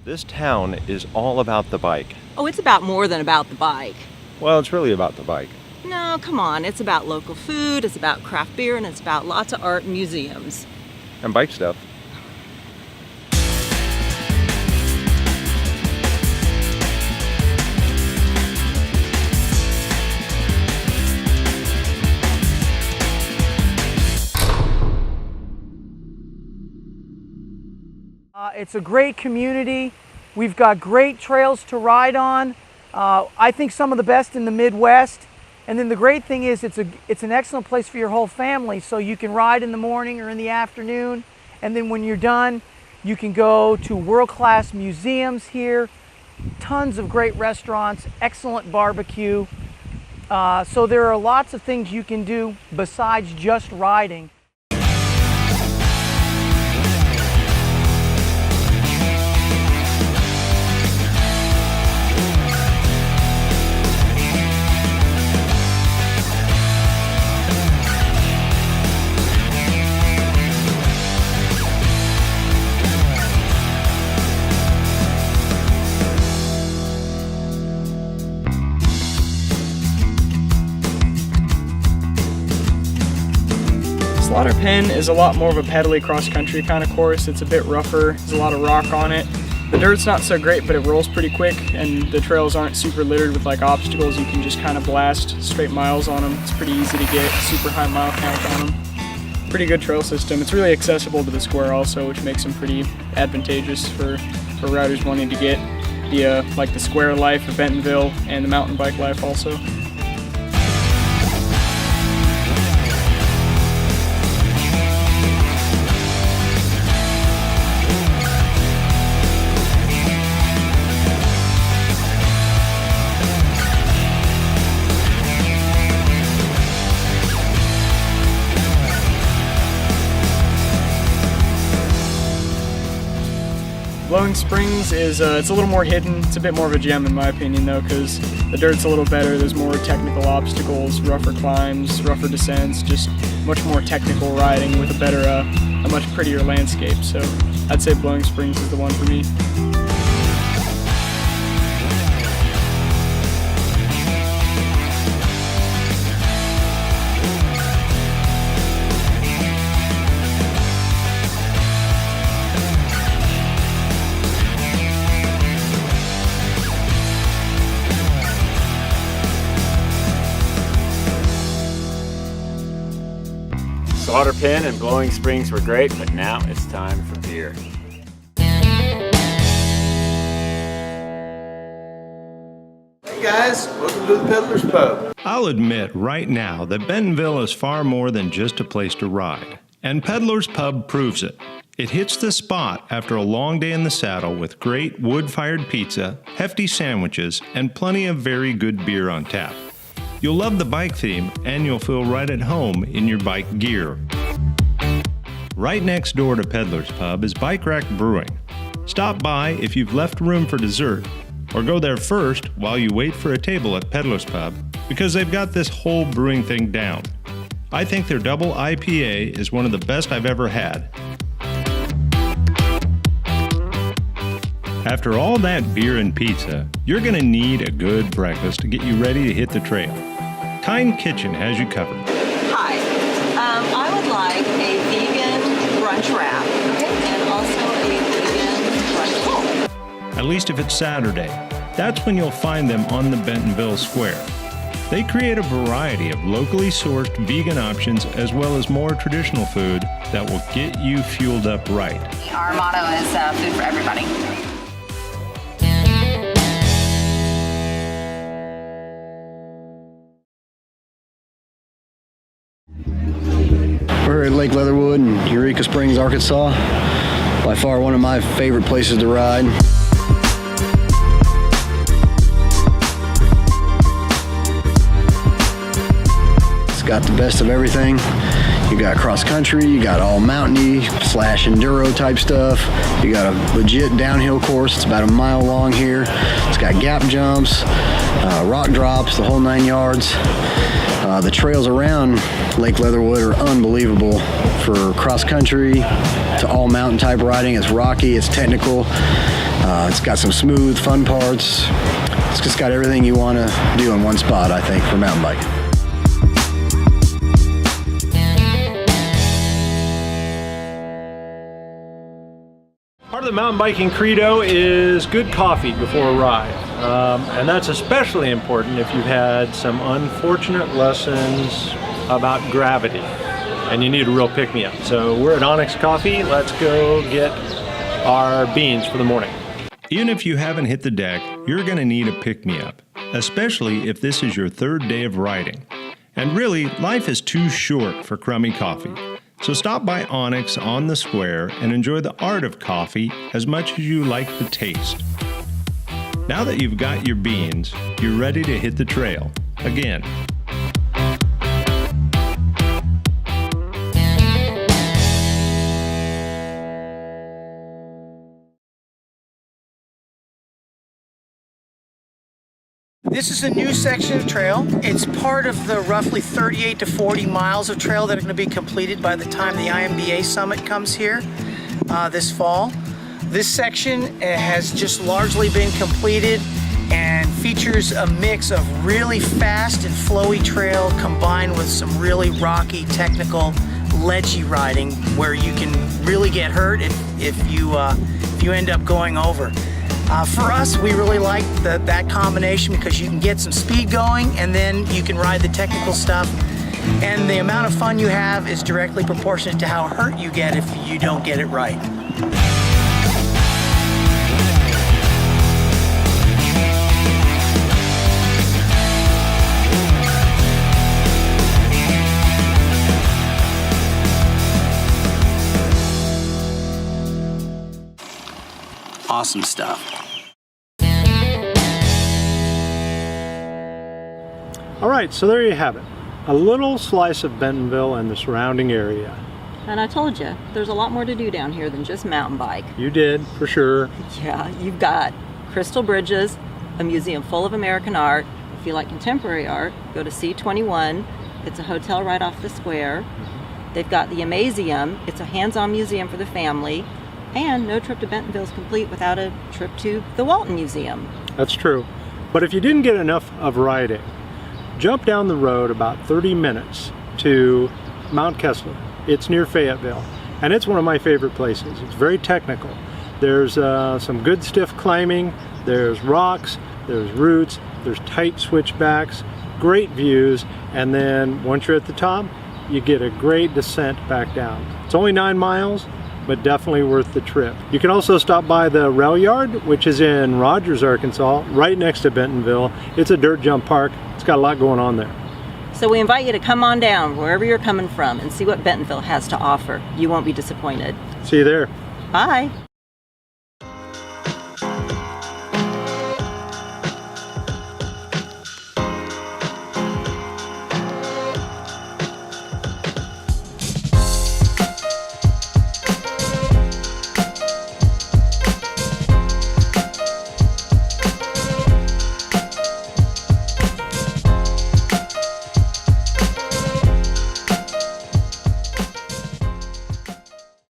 This town is all about the bike. Oh, it's about more than about the bike. Well, it's really about the bike. No, come on. It's about local food, it's about craft beer, and it's about lots of art and museums. And bike stuff. It's a great community. We've got great trails to ride on. I think some of the best in the Midwest. And then the great thing is it's an excellent place for your whole family, so you can ride in the morning or in the afternoon, and then when you're done, you can go to world-class museums here, tons of great restaurants, excellent barbecue. So there are lots of things you can do besides just riding. Slaughter Pen is a lot more of a pedally cross-country kind of course. It's a bit rougher, there's a lot of rock on it. The dirt's not so great, but it rolls pretty quick, and the trails aren't super littered with like obstacles. You can just kind of blast straight miles on them. It's pretty easy to get, super high mile count on them. Pretty good trail system. It's really accessible to the square also, which makes them pretty advantageous for riders wanting to get the square life of Bentonville and the mountain bike life also. Blowing Springs is it's a little more hidden. It's a bit more of a gem in my opinion though, because the dirt's a little better. There's more technical obstacles, rougher climbs, rougher descents, just much more technical riding with a much prettier landscape. So I'd say Blowing Springs is the one for me. Slaughter Pen and Blowing Springs were great, but now it's time for beer. Hey guys, welcome to the Peddler's Pub. I'll admit right now that Bentonville is far more than just a place to ride, and Peddler's Pub proves it. It hits the spot after a long day in the saddle with great wood-fired pizza, hefty sandwiches, and plenty of very good beer on tap. You'll love the bike theme, and you'll feel right at home in your bike gear. Right next door to Peddler's Pub is Bike Rack Brewing. Stop by if you've left room for dessert, or go there first while you wait for a table at Peddler's Pub, because they've got this whole brewing thing down. I think their double IPA is one of the best I've ever had. After all that beer and pizza, you're going to need a good breakfast to get you ready to hit the trail. Kind Kitchen has you covered. Hi, I would like a vegan brunch wrap and also a vegan brunch roll. At least if it's Saturday. That's when you'll find them on the Bentonville Square. They create a variety of locally sourced vegan options as well as more traditional food that will get you fueled up right. Our motto is food for everybody. We're at Lake Leatherwood in Eureka Springs, Arkansas. By far one of my favorite places to ride. It's got the best of everything. You got cross country, you got all mountainy / enduro type stuff. You got a legit downhill course. It's about a mile long here. It's got gap jumps, rock drops, the whole 9 yards. The trails around Lake Leatherwood are unbelievable for cross country to all mountain type riding. It's rocky, it's technical. It's got some smooth, fun parts. It's just got everything you want to do in one spot, I think, for mountain biking. Part of the mountain biking credo is good coffee before a ride. And that's especially important if you've had some unfortunate lessons about gravity and you need a real pick-me-up. So we're at Onyx Coffee. Let's go get our beans for the morning. Even if you haven't hit the deck, you're going to need a pick-me-up, especially if this is your third day of riding. And really, life is too short for crummy coffee. So stop by Onyx on the square and enjoy the art of coffee as much as you like the taste. Now that you've got your beans, you're ready to hit the trail again. This is a new section of trail. It's part of the roughly 38 to 40 miles of trail that are going to be completed by the time the IMBA summit comes here this fall. This section has just largely been completed and features a mix of really fast and flowy trail combined with some really rocky, technical, ledgy riding where you can really get hurt if you end up going over. For us, we really like that combination because you can get some speed going and then you can ride the technical stuff. And the amount of fun you have is directly proportionate to how hurt you get if you don't get it right. Awesome stuff. All right, so there you have it. A little slice of Bentonville and the surrounding area. And I told you, there's a lot more to do down here than just mountain bike. You did, for sure. Yeah, you've got Crystal Bridges, a museum full of American art. If you like contemporary art, go to C21. It's a hotel right off the square. They've got the Amazeum. It's a hands-on museum for the family. And no trip to Bentonville is complete without a trip to the Walton Museum. That's true. But if you didn't get enough of riding, jump down the road about 30 minutes to Mount Kessler. It's near Fayetteville, and it's one of my favorite places. It's very technical. There's some good stiff climbing, there's rocks, there's roots, there's tight switchbacks, great views, and then once you're at the top, you get a great descent back down. It's only 9 miles, but definitely worth the trip. You can also stop by the rail yard, which is in Rogers, Arkansas, right next to Bentonville. It's a dirt jump park. It's got a lot going on there. So we invite you to come on down wherever you're coming from and see what Bentonville has to offer. You won't be disappointed. See you there. Bye.